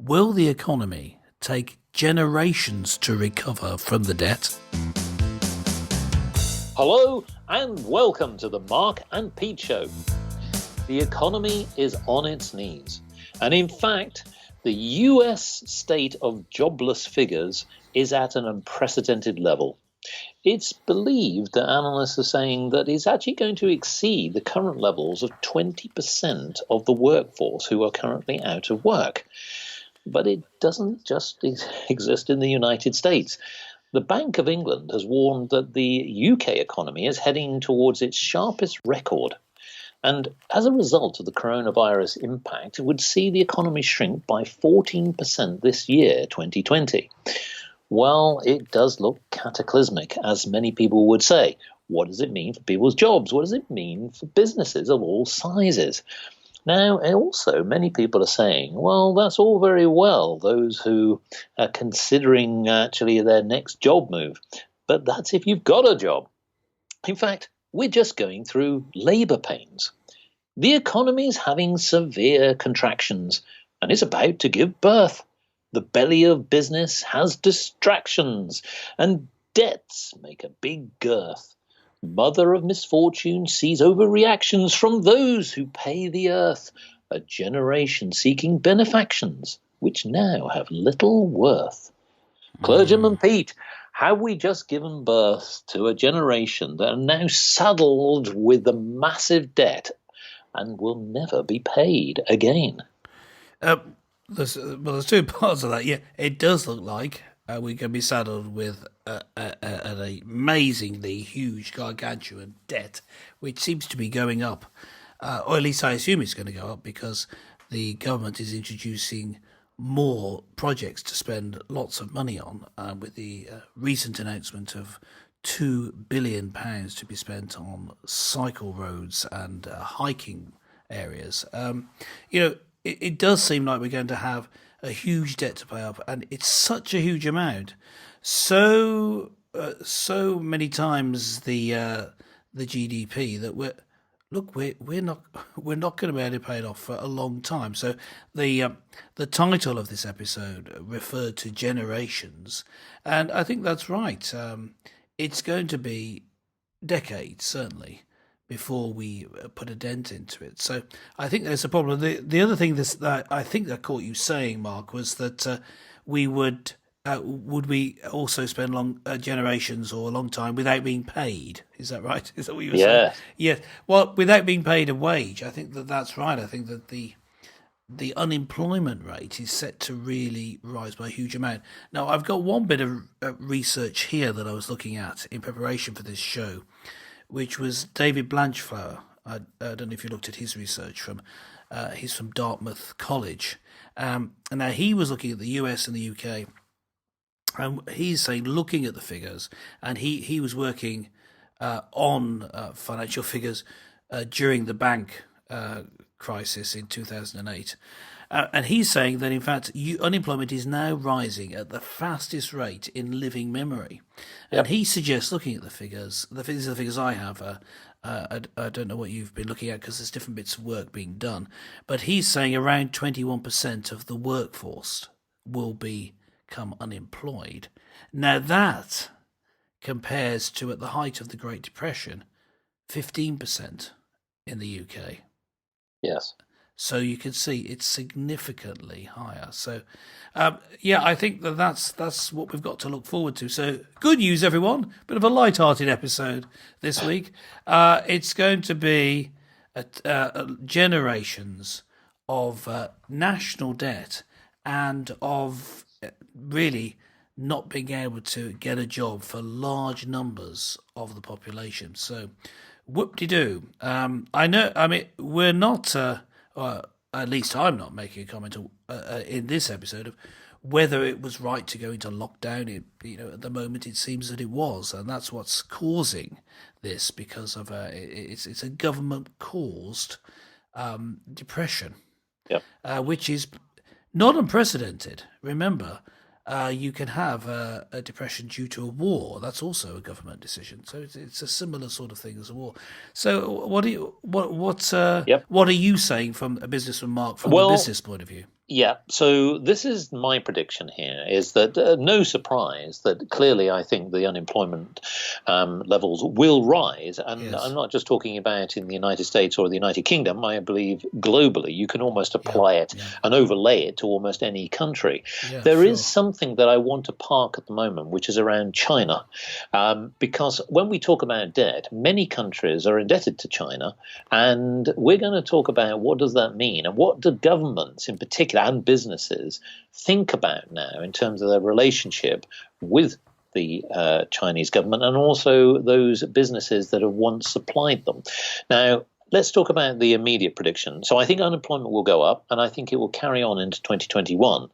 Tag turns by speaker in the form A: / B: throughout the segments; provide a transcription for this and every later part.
A: Will the economy take generations to recover from the debt?
B: Hello and welcome to the Mark and Pete Show. The economy is on its knees, and in fact, the US state of jobless figures is at an unprecedented level. It's believed that analysts are saying that it's actually going to exceed the current levels of 20% of the workforce who are currently out of work. But it doesn't just exist in the United States. The Bank of England has warned that the UK economy is heading towards its sharpest record. And as a result of the coronavirus impact, it would see the economy shrink by 14% this year, 2020. Well, it does look cataclysmic, as many people would say. What does it mean for people's jobs? What does it mean for businesses of all sizes? Now, also, many people are saying, well, that's all very well, those who are considering actually their next job move. But that's if you've got a job. In fact, we're just going through labour pains. The economy is having severe contractions and is about to give birth. The belly of business has distractions, and debts make a big girth. Mother of misfortune sees overreactions from those who pay the earth, a generation seeking benefactions, which now have little worth. Clergyman Pete, have we just given birth to a generation that are now saddled with the massive debt and will never be paid again?
A: There's two parts of that. Yeah, it does look like we're going to be saddled with an amazingly huge, gargantuan debt, which seems to be going up, or at least I assume it's going to go up because the government is introducing more projects to spend lots of money on, with the recent announcement of £2 billion to be spent on cycle roads and hiking areas. It does seem like we're going to have a huge debt to pay up, and it's such a huge amount. So many times the GDP that we're not going to be able to pay it off for a long time. So the title of this episode referred to generations, and I think that's right. It's going to be decades, certainly, before we put a dent into it. So I think there's a problem. The other thing that I think that caught you saying, Mark, was that we would we also spend long generations or a long time without being paid? Is that right? Is that what you were saying? Yes. Well, without being paid a wage, I think that's right. I think that the unemployment rate is set to really rise by a huge amount. Now, I've got one bit of research here that I was looking at in preparation for this show, which was David Blanchflower. I don't know if you looked at his research. He's from Dartmouth College. And now he was looking at the US and the UK. And he's saying, looking at the figures, and he was working on financial figures during the bank crisis in 2008. And he's saying that, in fact, unemployment is now rising at the fastest rate in living memory. Yep. And he suggests, looking at the figures, these are the figures I have. I don't know what you've been looking at because there's different bits of work being done. But he's saying around 21% of the workforce will become unemployed. Now that compares to, at the height of the Great Depression, 15% in the UK.
B: Yes.
A: So you can see it's significantly higher. So, I think that's what we've got to look forward to. So, good news, everyone. Bit of a light-hearted episode this week. It's going to be generations of national debt and of really not being able to get a job for large numbers of the population. So, whoop-de-doo. We're not... at least I'm not making a comment in this episode of whether it was right to go into lockdown. At the moment it seems that it was, and that's what's causing this, because of it's a government-caused depression, which is not unprecedented. Remember, you can have a depression due to a war. That's also a government decision. So it's a similar sort of thing as a war. So what are you saying from a businessman, Mark, from the business point of view?
B: Yeah, so this is my prediction here is that no surprise that clearly I think the unemployment levels will rise. And I'm
A: Yes.
B: not just talking about in the United States or the United Kingdom. I believe globally you can almost
A: Yeah.
B: apply it
A: Yeah.
B: and overlay it to almost any country.
A: Yeah.
B: There is
A: Sure.
B: something that I want to park at the moment, which is around China. Because when we talk about debt, many countries are indebted to China. And we're going to talk about what does that mean and what do governments in particular and businesses think about now in terms of their relationship with the Chinese government and also those businesses that have once supplied them. Now, let's talk about the immediate prediction. So I think unemployment will go up, and I think it will carry on into 2021.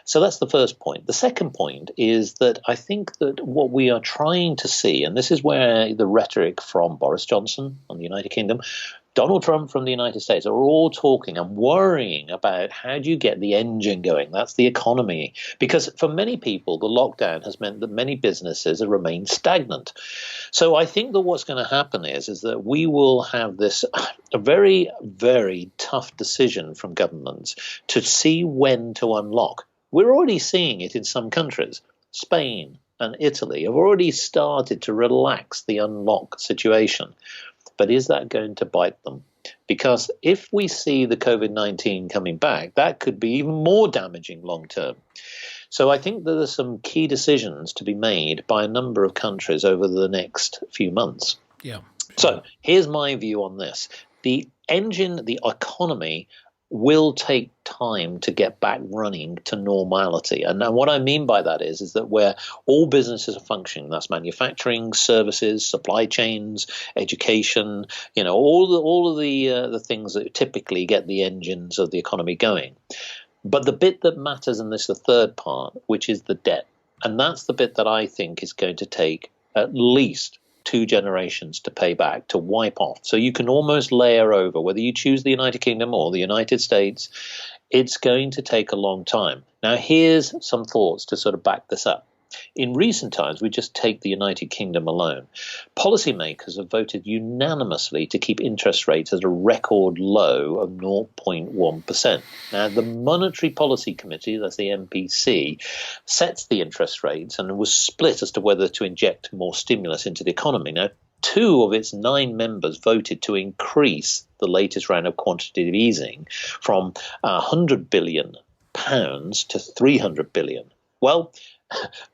B: So that's the first point. The second point is that I think that what we are trying to see, and this is where the rhetoric from Boris Johnson on the United Kingdom, Donald Trump from the United States are all talking and worrying about how do you get the engine going? That's the economy. Because for many people, the lockdown has meant that many businesses have remained stagnant. So I think that what's going to happen is that we will have this a very, very tough decision from governments to see when to unlock. We're already seeing it in some countries. Spain and Italy have already started to relax the unlock situation. But is that going to bite them? Because if we see the COVID-19 coming back, that could be even more damaging long term. So I think that there's some key decisions to be made by a number of countries over the next few months.
A: Yeah. Sure.
B: So here's my view on this. The engine, the economy, will take time to get back running to normality. And what I mean by that is that where all businesses are functioning, that's manufacturing, services, supply chains, education, all of the things that typically get the engines of the economy going. But the bit that matters, and this is the third part, which is the debt. And that's the bit that I think is going to take at least 2 generations to pay back, to wipe off. So you can almost layer over, whether you choose the United Kingdom or the United States, it's going to take a long time. Now, here's some thoughts to sort of back this up. In recent times, we just take the United Kingdom alone. Policymakers have voted unanimously to keep interest rates at a record low of 0.1%. Now, the Monetary Policy Committee, that's the MPC, sets the interest rates and was split as to whether to inject more stimulus into the economy. Now, 2 of its 9 members voted to increase the latest round of quantitative easing from £100 billion to £300 billion. Well,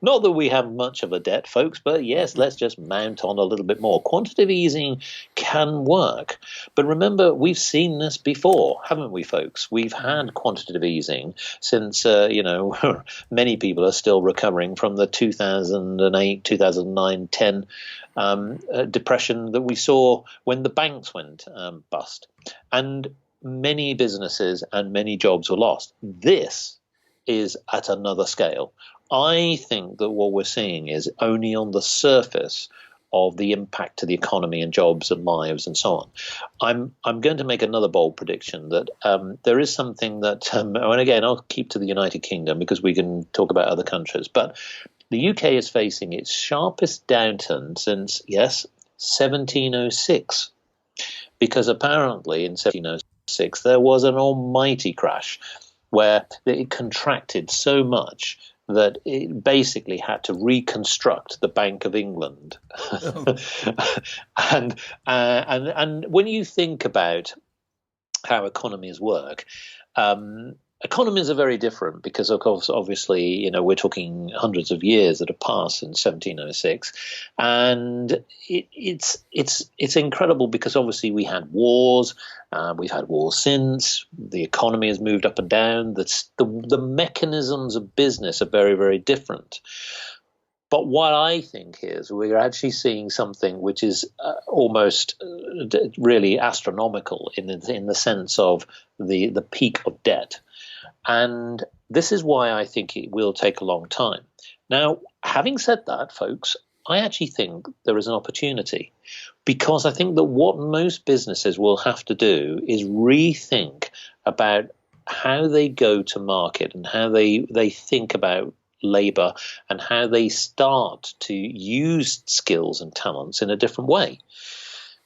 B: not that we have much of a debt, folks, but yes, let's just mount on a little bit more. Quantitative easing can work. But remember, we've seen this before, haven't we, folks? We've had quantitative easing since, many people are still recovering from the 2008, 2009, 10 depression that we saw when the banks went bust. And many businesses and many jobs were lost. This is at another scale. I think that what we're seeing is only on the surface of the impact to the economy and jobs and lives and so on. I'm going to make another bold prediction that there is something that, and again, I'll keep to the United Kingdom because we can talk about other countries, but the UK is facing its sharpest downturn since, yes, 1706, because apparently in 1706 there was an almighty crash where it contracted so much that it basically had to reconstruct the Bank of England.
A: Oh.
B: and when you think about how economies work, economies are very different because, of course, obviously, we're talking hundreds of years that have passed since 1706, and it's incredible because obviously we had wars, we've had wars since, the economy has moved up and down, the mechanisms of business are very, very different. But what I think is we're actually seeing something which is almost really astronomical in the sense of the peak of debt. And this is why I think it will take a long time. Now, having said that, folks, I actually think there is an opportunity because I think that what most businesses will have to do is rethink about how they go to market and how they think about labor and how they start to use skills and talents in a different way.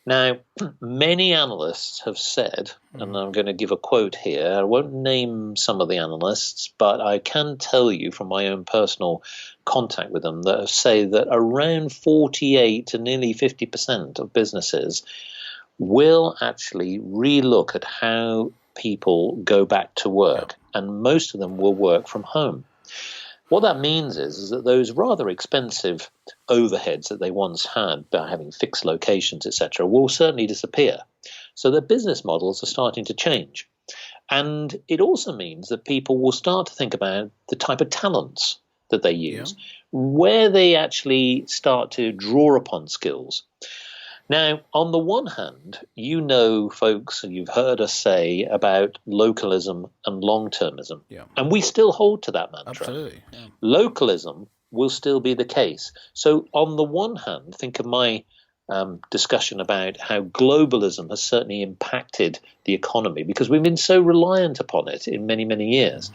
B: Now, many analysts have said, and I'm going to give a quote here. I won't name some of the analysts, but I can tell you from my own personal contact with them that say that around 48 to nearly 50% of businesses will actually relook at how people go back to work, and most of them will work from home. What that means is that those rather expensive overheads that they once had by having fixed locations, etc., will certainly disappear. So their business models are starting to change. And it also means that people will start to think about the type of talents that they use, where they actually start to draw upon skills. Now, on the one hand, you know, folks, and you've heard us say about localism and long-termism, and we still hold to that mantra.
A: Absolutely. Yeah.
B: Localism will still be the case. So on the one hand, think of my discussion about how globalism has certainly impacted the economy because we've been so reliant upon it in many, many years.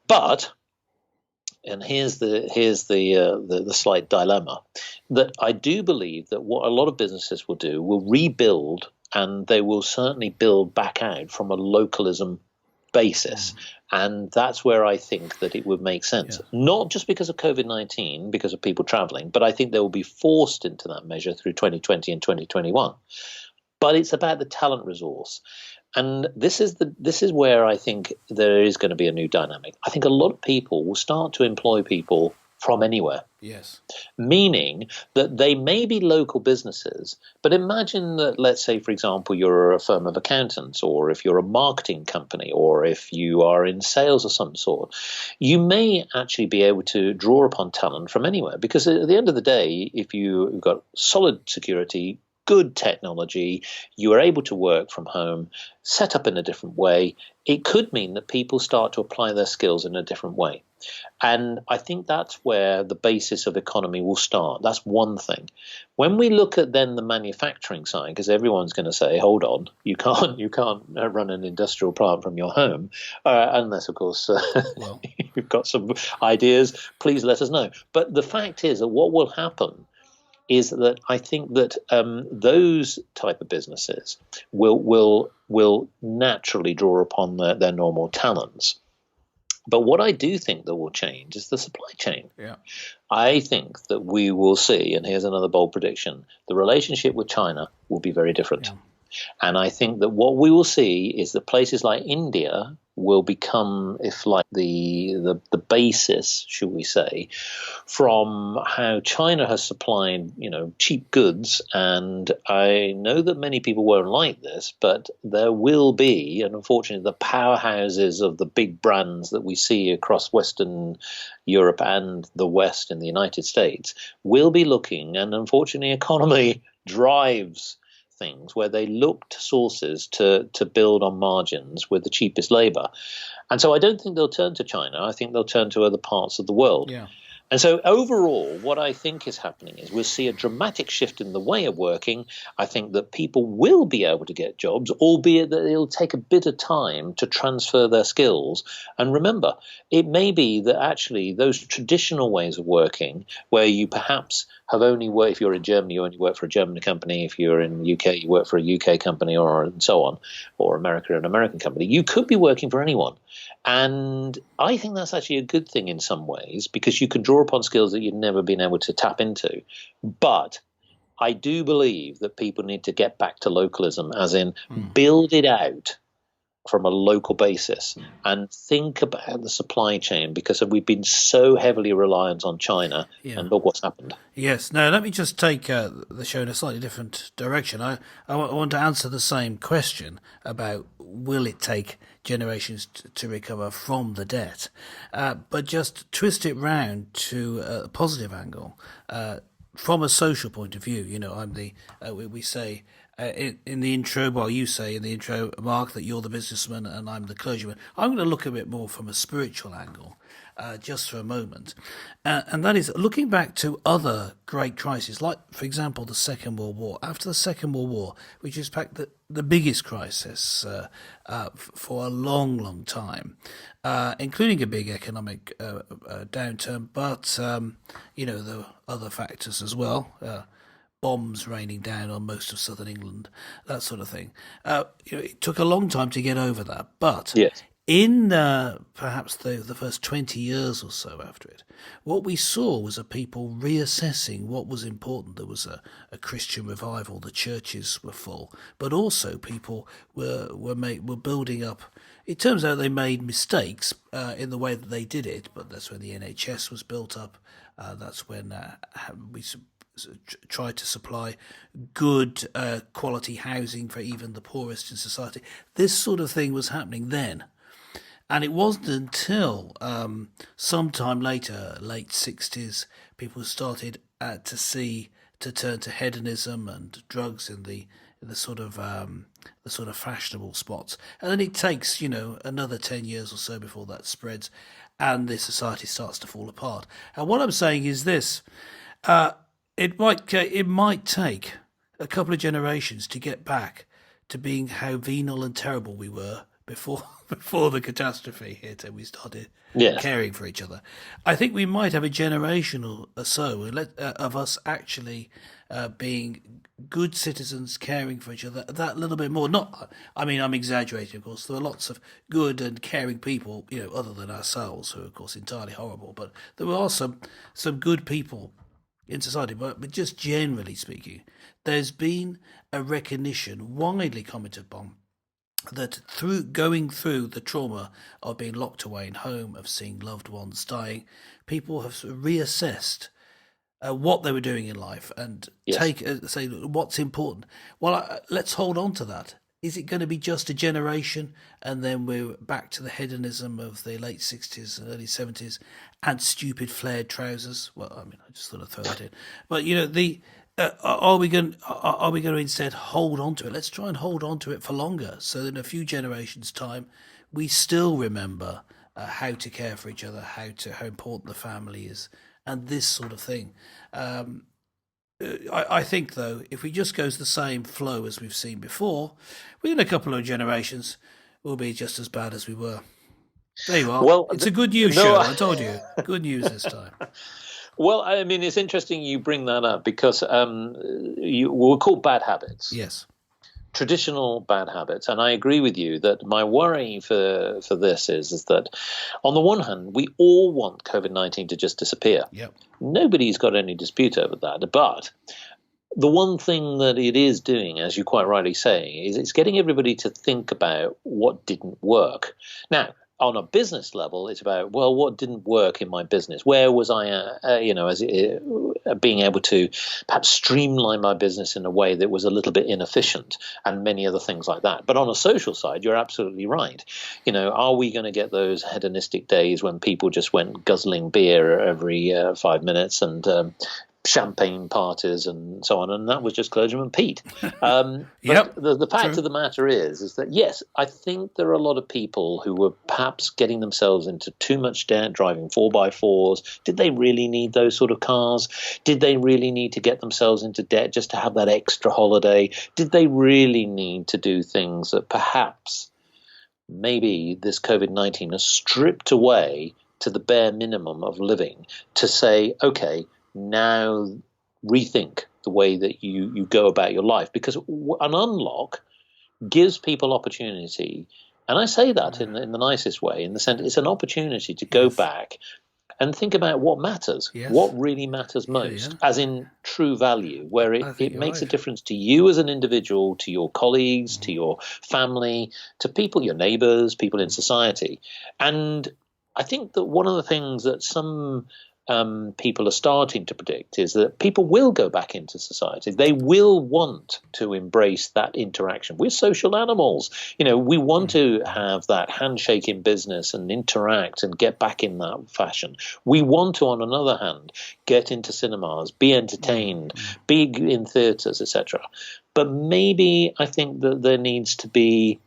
B: But and here's the slight dilemma, that I do believe that what a lot of businesses will do will rebuild, and they will certainly build back out from a localism basis. And that's where I think that it would make sense, not just because of COVID-19, because of people traveling, but I think they will be forced into that measure through 2020 and 2021. But it's about the talent resource. And this is where I think there is going to be a new dynamic. I think a lot of people will start to employ people from anywhere.
A: Yes.
B: Meaning that they may be local businesses, but imagine that, let's say, for example, you're a firm of accountants, or if you're a marketing company, or if you are in sales of some sort, you may actually be able to draw upon talent from anywhere. Because at the end of the day, if you've got solid security, good technology, you are able to work from home, set up in a different way, it could mean that people start to apply their skills in a different way. And I think that's where the basis of economy will start. That's one thing. When we look at then the manufacturing side, because everyone's going to say, hold on, you can't run an industrial plant from your home, unless, of course, you've got some ideas, please let us know. But the fact is that what will happen is that I think that those type of businesses will naturally draw upon their normal talents. But what I do think that will change is the supply chain.
A: Yeah.
B: I think that we will see, and here's another bold prediction, the relationship with China will be very different. Yeah. And I think that what we will see is that places like India will become, if like the basis, should we say, from how China has supplied, cheap goods. And I know that many people won't like this, but there will be, and unfortunately, the powerhouses of the big brands that we see across Western Europe and the West in the United States will be looking, and unfortunately, economy drives things where they look to sources to build on margins with the cheapest labor. And so I don't think they'll turn to China. I think they'll turn to other parts of the world. Yeah. And so overall, what I think is happening is we'll see a dramatic shift in the way of working. I think that people will be able to get jobs, albeit that it'll take a bit of time to transfer their skills. And remember, it may be that actually those traditional ways of working, where you perhaps have only worked, if you're in Germany, you only work for a German company. If you're in the UK, you work for a UK company, or and so on, or America, an American company. You could be working for anyone. And I think that's actually a good thing in some ways, because you can draw upon skills that you've never been able to tap into. But I do believe that people need to get back to localism, as in build it out from a local basis and think about the supply chain, because we've been so heavily reliant on China, and look what's happened.
A: Yes. Now, let me just take the show in a slightly different direction. I want to answer the same question about will it take generations to recover from the debt, but just twist it round to a positive angle. From a social point of view, I'm we say in the intro, well, you say in the intro, Mark, that you're the businessman and I'm the clergyman. I'm going to look a bit more from a spiritual angle, just for a moment. And that is looking back to other great crises, like, for example, the Second World War. After the Second World War, which is perhaps the biggest crisis for a long, long time, including a big economic downturn, but, there were other factors as well. bombs raining down on most of southern England, that sort of thing. It took a long time to get over that, but
B: Yes.
A: in perhaps the first 20 years or so after it, what we saw was a people reassessing what was important. There was a Christian revival, the churches were full, but also people were building up. It turns out they made mistakes in the way that they did it, but that's when the NHS was built up. That's when we tried to supply good quality housing for even the poorest in society. This sort of thing was happening then. And it wasn't until sometime later, late 60s, people started to turn to hedonism and drugs in the sort of fashionable spots. And then it takes, another 10 years or so before that spreads and the society starts to fall apart. And what I'm saying is this, it might take a couple of generations to get back to being how venal and terrible we were before the catastrophe hit and we started caring for each other. I think we might have a generation or so of us actually being good citizens, caring for each other that little bit more. I'm exaggerating, of course. There are lots of good and caring people, other than ourselves, who are, of course, entirely horrible. But there are some good people in society. But just generally speaking, there's been a recognition, widely commented upon, that going through the trauma of being locked away in home, of seeing loved ones dying, people have sort of reassessed what they were doing in life and say what's important. Well, let's hold on to that. Is it going to be just a generation and then we're back to the hedonism of the late 60s and early 70s and stupid flared trousers? Well, I just thought I'd throw that in. But are we going to instead hold on to it? Let's try and hold on to it for longer, so that in a few generations' time, we still remember how to care for each other, how important the family is, and this sort of thing. I think, though, if we just goes the same flow as we've seen before, within a couple of generations, we'll be just as bad as we were. There you are. Well, it's a good news show. I told you, good news this time.
B: Well, it's interesting you bring that up because we're called bad habits.
A: Yes.
B: Traditional bad habits. And I agree with you that my worry for this is that on the one hand, we all want COVID-19 to just disappear.
A: Yep.
B: Nobody's got any dispute over that. But the one thing that it is doing, as you quite rightly say, is it's getting everybody to think about what didn't work. Now, on a business level, it's about, well, what didn't work in my business? Where was I, being able to perhaps streamline my business in a way that was a little bit inefficient and many other things like that. But on a social side, you're absolutely right. Are we going to get those hedonistic days when people just went guzzling beer every 5 minutes and champagne parties and so on, and that was just Clergyman Pete. But the fact of the matter is that, yes, I think there are a lot of people who were perhaps getting themselves into too much debt, driving 4x4s. Did they really need those sort of cars? Did they really need to get themselves into debt just to have that extra holiday? Did they really need to do things that perhaps maybe this COVID-19 has stripped away to the bare minimum of living to say, okay, now rethink the way that you go about your life, because an unlock gives people opportunity, and I say that in the nicest way, in the sense it's an opportunity to go back and think about what matters, what really matters most, as in true value, where it makes a difference to you as an individual, to your colleagues, to your family, to people, your neighbors, people in society. And I think that one of the things that some people are starting to predict is that people will go back into society. They will want to embrace that interaction. We're social animals. We want to have that handshake in business and interact and get back in that fashion. We want to, on another hand, get into cinemas, be entertained, be in theatres, etc. But maybe I think that there needs to be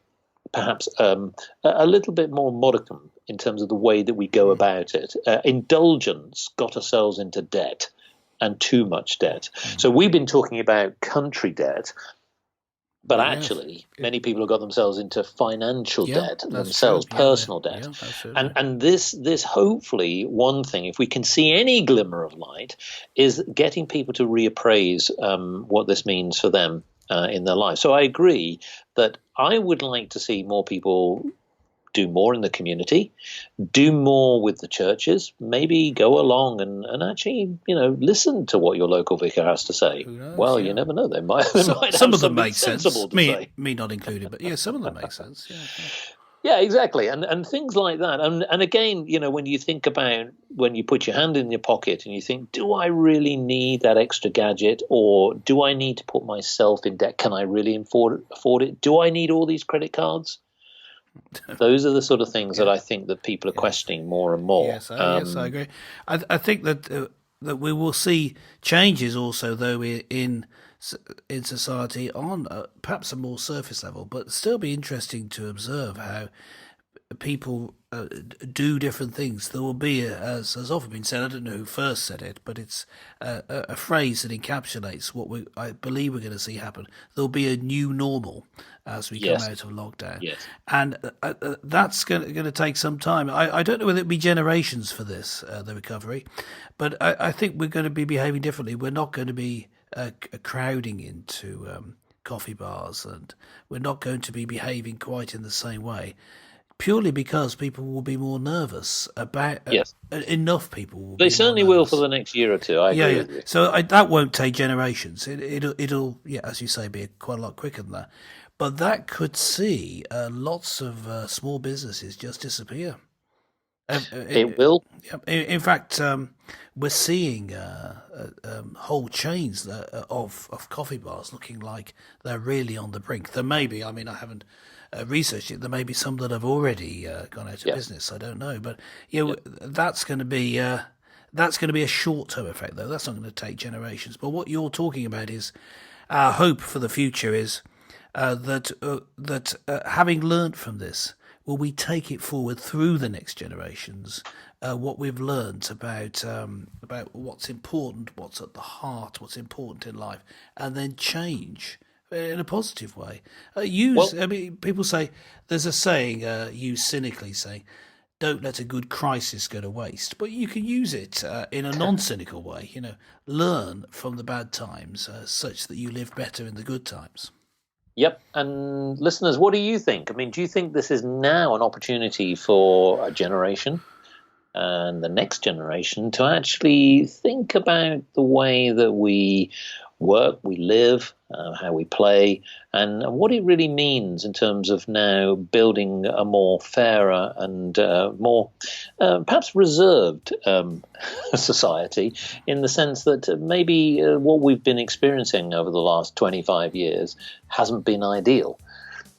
B: perhaps a little bit more modicum in terms of the way that we go about it. Indulgence got ourselves into debt, and too much debt. So we've been talking about country debt. But
A: Yes.
B: actually, many people have got themselves into financial
A: Yeah,
B: debt,
A: that's true.
B: themselves personal debt.
A: Yeah, absolutely.
B: And this hopefully, one thing, if we can see any glimmer of light, is getting people to reappraise what this means for them in their life. So I agree that I would like to see more people do more in the community, do more with the churches, maybe go along and actually, listen to what your local vicar has to say.
A: Who knows?
B: Well, you
A: Yeah.
B: never know. They might have
A: Some of them
B: something
A: make sense.
B: sensible to say.
A: Me not included, but yeah, some of them make sense. Yeah. Yeah.
B: Yeah, exactly. And things like that. And again, when you think about when you put your hand in your pocket and you think, do I really need that extra gadget, or do I need to put myself in debt? Can I really afford it? Do I need all these credit cards? Those are the sort of things that I think that people are questioning more and more.
A: Yes, I agree. I think that we will see changes also, though, in society on perhaps a more surface level, but still be interesting to observe how people do different things. There will be, as has often been said, I don't know who first said it, but it's a phrase that encapsulates what I believe we're going to see happen. There'll be a new normal as we come
B: Yes.
A: out of lockdown.
B: Yes.
A: And that's going to take some time. I don't know whether it'll be generations for this, the recovery, but I think we're going to be behaving differently. We're not going to be crowding into coffee bars, and we're not going to be behaving quite in the same way, purely because people will be more nervous about.
B: Yes.
A: Enough people will.
B: They
A: be
B: certainly
A: more
B: will
A: nervous.
B: for the next year or two. I agree with you.
A: So that won't take generations. It'll as you say, be quite a lot quicker than that. But that could see lots of small businesses just disappear.
B: It will.
A: In fact, we're seeing whole chains of coffee bars looking like they're really on the brink. There may be, I mean, I haven't researched it. There may be some that have already gone out of business. I don't know, but that's going to be a short-term effect, though. That's not going to take generations. But what you're talking about is our hope for the future is that having learnt from this, will we take it forward through the next generations? What we've learnt about what's important, what's at the heart, what's important in life, and then change in a positive way. I mean, people say there's a saying used cynically, saying, "Don't let a good crisis go to waste." But you can use it in a non-cynical way. Learn from the bad times, such that you live better in the good times.
B: Yep. And listeners, what do you think? I mean, do you think this is now an opportunity for a generation and the next generation to actually think about the way that we work, we live, how we play, and what it really means in terms of now building a more fairer and more perhaps reserved society, in the sense that maybe what we've been experiencing over the last 25 years hasn't been ideal.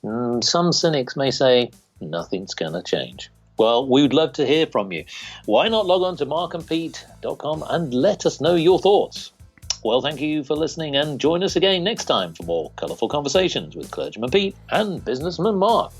B: Some cynics may say nothing's going to change. Well, we would love to hear from you. Why not log on to markandpete.com and let us know your thoughts. Well, thank you for listening, and join us again next time for more colourful conversations with Clergyman Pete and Businessman Mark.